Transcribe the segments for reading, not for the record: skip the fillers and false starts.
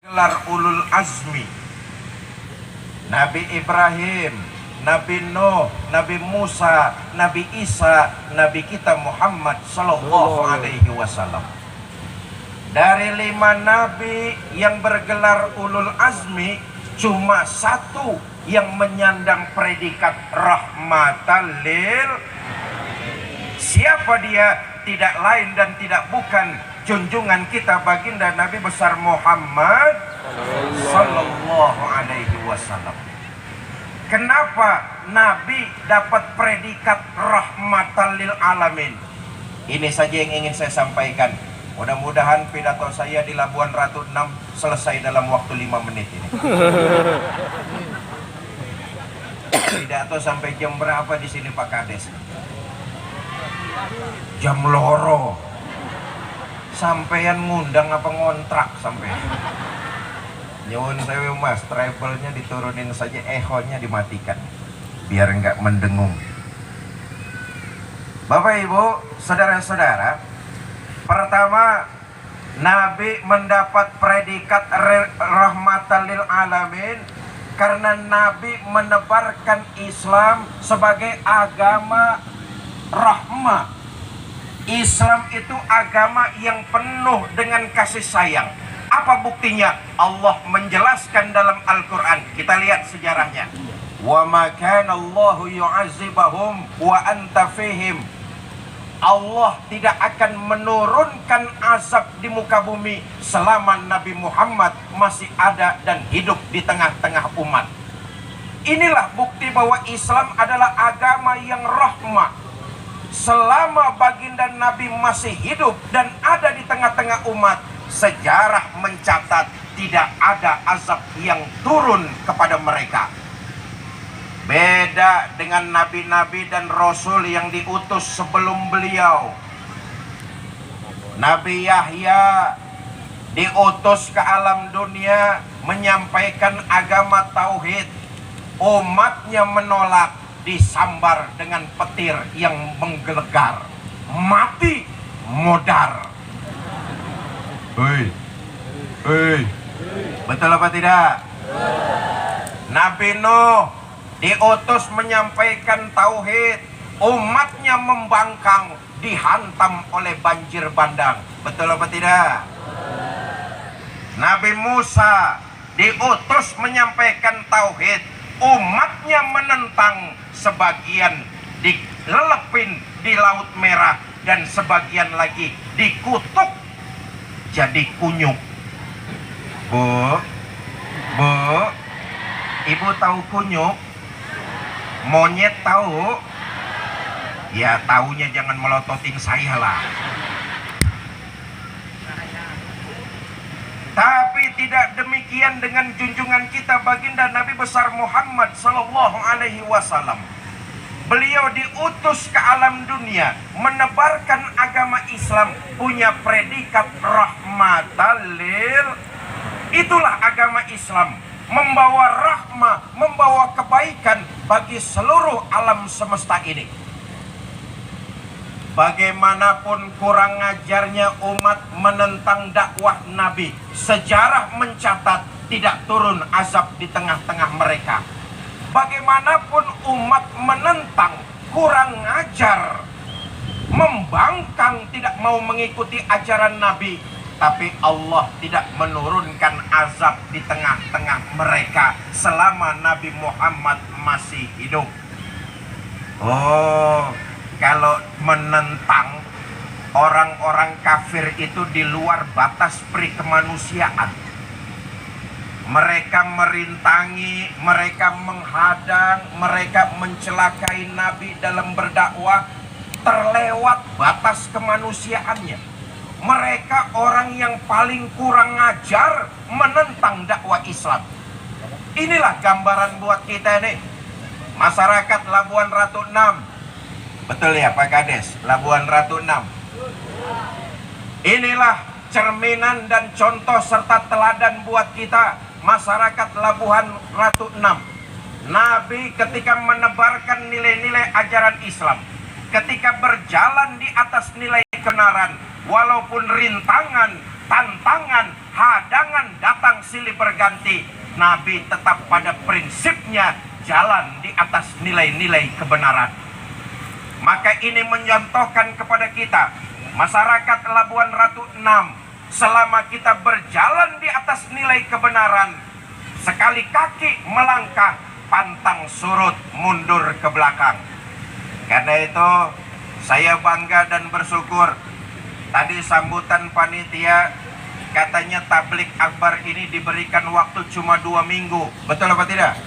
gelar ulul azmi, Nabi Ibrahim, Nabi Nuh, Nabi Musa, Nabi Isa, Nabi kita Muhammad Sallallahu Alaihi Wasallam. Dari 5 nabi yang bergelar ulul azmi, cuma 1 yang menyandang predikat rahmatan lil. Siapa dia? Tidak lain dan tidak bukan junjungan kita baginda Nabi besar Muhammad Sallallahu Alaihi Wasallam. Kenapa Nabi dapat predikat rahmatan lil alamin? Ini saja yang ingin saya sampaikan. Mudah-mudahan pidato saya di Labuan Ratu 6 selesai dalam waktu 5 menit ini. Pidato sampai jam berapa di sini Pak Kades? Jam loro. Sampean ngundang apa ngontrak sampean? Nyuwun sewu Mas, travelnya diturunin saja, ehonya dimatikan biar enggak mendengung. Bapak Ibu, saudara-saudara, pertama Nabi mendapat predikat rahmatan lil alamin karena Nabi menebarkan Islam sebagai agama rahmah. Islam itu agama yang penuh dengan kasih sayang. Apa buktinya? Allah menjelaskan dalam Al-Quran. Kita lihat sejarahnya. Wa ma kana Allahu yu'azibahum wa anta fihim. Allah tidak akan menurunkan azab di muka bumi selama Nabi Muhammad masih ada dan hidup di tengah-tengah umat. Inilah bukti bahwa Islam adalah agama yang rahmah. Selama baginda Nabi masih hidup dan ada di tengah-tengah umat, sejarah mencatat tidak ada azab yang turun kepada mereka. Beda dengan nabi-nabi dan rasul yang diutus sebelum beliau. Nabi Yahya diutus ke alam dunia menyampaikan agama tauhid. Umatnya menolak, disambar dengan petir yang menggelegar, mati modar. Betul apa tidak? Nabi Nuh diutus menyampaikan tauhid, umatnya membangkang, dihantam oleh banjir bandang. Betul apa tidak? Nabi Musa diutus menyampaikan tauhid, umatnya menentang, sebagian dilelepin di Laut Merah dan sebagian lagi dikutuk jadi kunyuk. Bu, ibu tahu kunyuk? Monyet tahu? Ya taunya jangan melototin saya lah. Tapi tidak demikian dengan junjungan kita baginda Nabi besar Muhammad Sallallahu Alaihi Wasallam. Beliau diutus ke alam dunia menebarkan agama Islam, punya predikat rahmatan lil. Itulah agama Islam, membawa rahmah, membawa kebaikan bagi seluruh alam semesta ini. Bagaimanapun kurang ajarnya umat menentang dakwah Nabi, sejarah mencatat tidak turun azab di tengah-tengah mereka. Bagaimanapun umat menentang, kurang ajar, membangkang, tidak mau mengikuti ajaran Nabi, tapi Allah tidak menurunkan azab di tengah-tengah mereka selama Nabi Muhammad masih hidup. Oh, kalau menentang, orang-orang kafir itu di luar batas perikemanusiaan. Mereka merintangi, mereka menghadang, mereka mencelakai Nabi dalam berdakwah, terlewat batas kemanusiaannya. Mereka orang yang paling kurang ajar menentang dakwah Islam. Inilah gambaran buat kita ini. Masyarakat Labuan Ratu 6. Betul ya Pak Kades, Labuan Ratu 6. Inilah cerminan dan contoh serta teladan buat kita, masyarakat Labuan Ratu 6. Nabi ketika menebarkan nilai-nilai ajaran Islam, ketika berjalan di atas nilai kebenaran, walaupun rintangan, tantangan, hadangan datang silih berganti, Nabi tetap pada prinsipnya jalan di atas nilai-nilai kebenaran. Maka ini mencontohkan kepada kita, masyarakat Labuan Ratu 6, selama kita berjalan di atas nilai kebenaran, sekali kaki melangkah, pantang surut mundur ke belakang. Karena itu saya bangga dan bersyukur. Tadi sambutan panitia katanya tablik akbar ini diberikan waktu cuma 2 minggu. Betul apa tidak?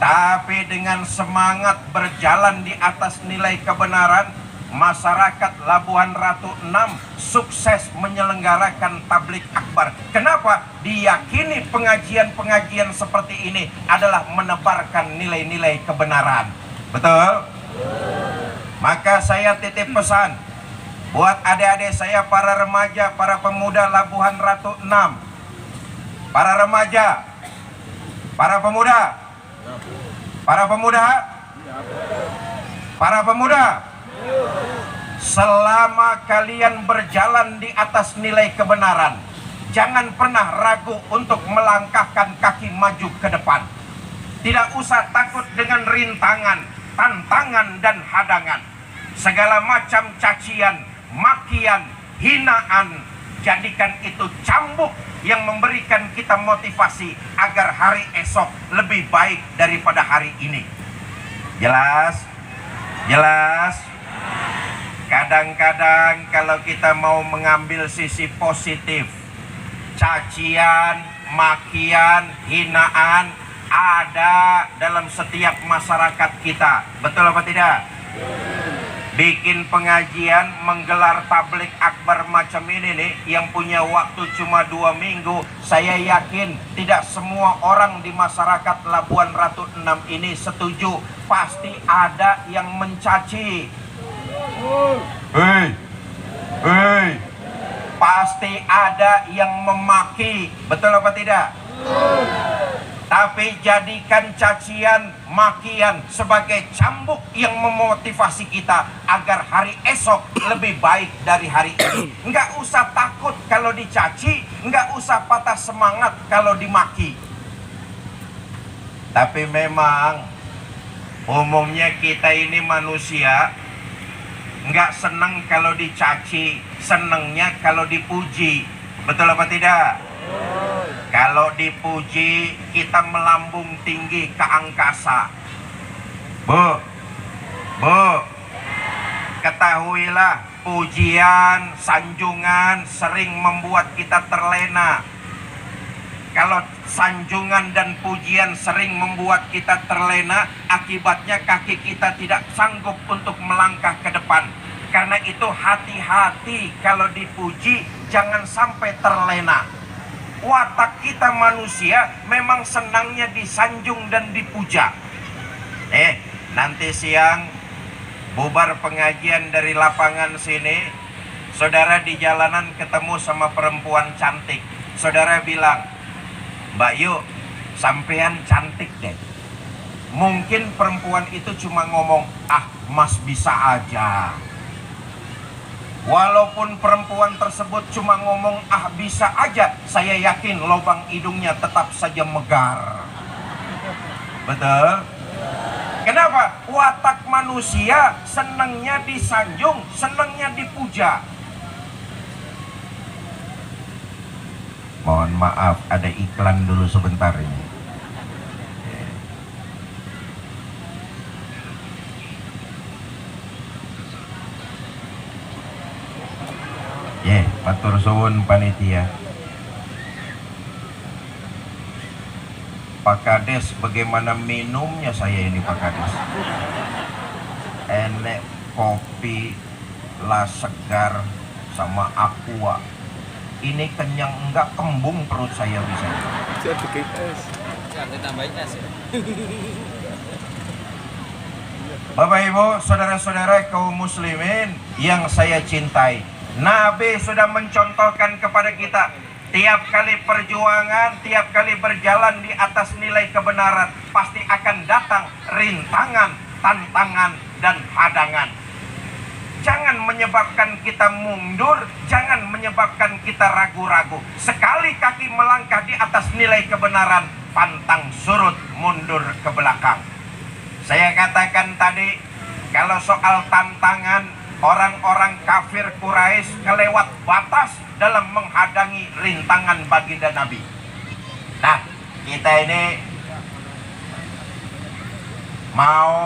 Tapi dengan semangat berjalan di atas nilai kebenaran, masyarakat Labuan Ratu 6 sukses menyelenggarakan tablik akbar. Kenapa? Diyakini pengajian-pengajian seperti ini adalah menebarkan nilai-nilai kebenaran. Betul? Maka saya titip pesan buat adik-adik saya, para remaja, para pemuda Labuan Ratu 6. Para remaja, para pemuda, para pemuda, para pemuda, selama kalian berjalan di atas nilai kebenaran, jangan pernah ragu untuk melangkahkan kaki maju ke depan. Tidak usah takut dengan rintangan, tantangan, dan hadangan. Segala macam cacian, makian, hinaan, jadikan itu cambuk yang memberikan kita motivasi agar hari esok lebih baik daripada hari ini. Jelas? Jelas? Kadang-kadang kalau kita mau mengambil sisi positif, cacian, makian, hinaan ada dalam setiap masyarakat kita. Betul apa tidak? Bikin pengajian, menggelar tablik akbar macam ini nih, yang punya waktu cuma 2 minggu, saya yakin tidak semua orang di masyarakat Labuan Ratu 6 ini setuju. Pasti ada yang mencaci. Hei, hei, pasti ada yang memaki. Betul apa tidak? Tapi jadikan cacian, makian sebagai cambuk yang memotivasi kita agar hari esok lebih baik dari hari ini. Enggak usah takut kalau dicaci, enggak usah patah semangat kalau dimaki. Tapi memang umumnya kita ini manusia enggak senang kalau dicaci, senangnya kalau dipuji. Betul apa tidak? Kalau dipuji, kita melambung tinggi ke angkasa. Bu, ketahuilah, pujian, sanjungan sering membuat kita terlena. Kalau sanjungan dan pujian sering membuat kita terlena, akibatnya kaki kita tidak sanggup untuk melangkah ke depan. Karena itu hati-hati kalau dipuji, jangan sampai terlena. Watak kita manusia memang senangnya disanjung dan dipuja. Nanti siang bubar pengajian dari lapangan sini, saudara di jalanan ketemu sama perempuan cantik. Saudara bilang, Mbak Yu, sampean cantik deh. Mungkin perempuan itu cuma ngomong, ah mas bisa aja. Walaupun perempuan tersebut cuma ngomong ah bisa aja, saya yakin lubang hidungnya tetap saja megar. Betul? Kenapa? Watak manusia senangnya disanjung, senangnya dipuja. Mohon maaf, ada iklan dulu sebentar ini. Matur suwun panitia. Pak Kades, bagaimana minumnya saya ini Pak Kades? Enek kopi, la segar, sama aqua. Ini kenyang enggak, kembung perut saya bisa. Bapak Ibu, saudara-saudara kaum muslimin yang saya cintai, Nabi sudah mencontohkan kepada kita, tiap kali perjuangan, tiap kali berjalan di atas nilai kebenaran, pasti akan datang rintangan, tantangan, dan hadangan. jangan menyebabkan kita mundur, jangan menyebabkan kita ragu-ragu. Sekali kaki melangkah di atas nilai kebenaran, pantang surut mundur ke belakang. Saya katakan tadi, kalau soal tantangan, orang-orang kafir Quraisy kelewat batas dalam menghadang rintangan baginda Nabi. Nah, kita ini mau